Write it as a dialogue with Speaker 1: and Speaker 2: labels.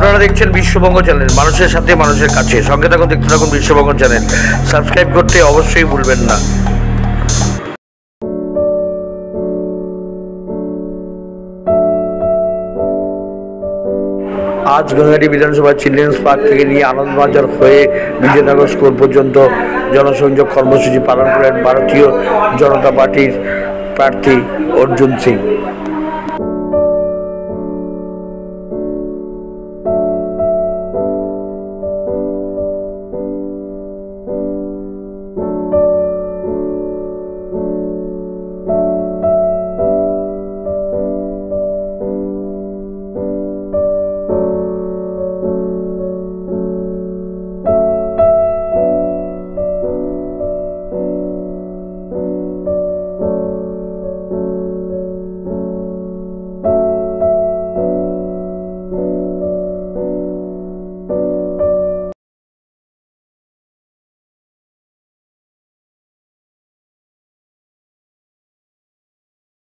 Speaker 1: আপনারা দেখছেন বিশ্ববঙ্গ চ্যানেল, মানুষের সাথে মানুষের কাছে। সঙ্গে থাকুন, দেখতে থাকুন বিশ্ববঙ্গ চ্যানেল। সাবস্ক্রাইব করতে অবশ্যই ভুলবেন না। আজ গঙ্গাটি বিধানসভা চিলড্রেন্স পার্ক থেকে নিয়ে আনন্দবাজার হয়ে বিজয়নগর স্কুল পর্যন্ত জনসংযোগ কর্মসূচি পালন করেন ভারতীয় জনতা পার্টির প্রার্থী অর্জুন সিং।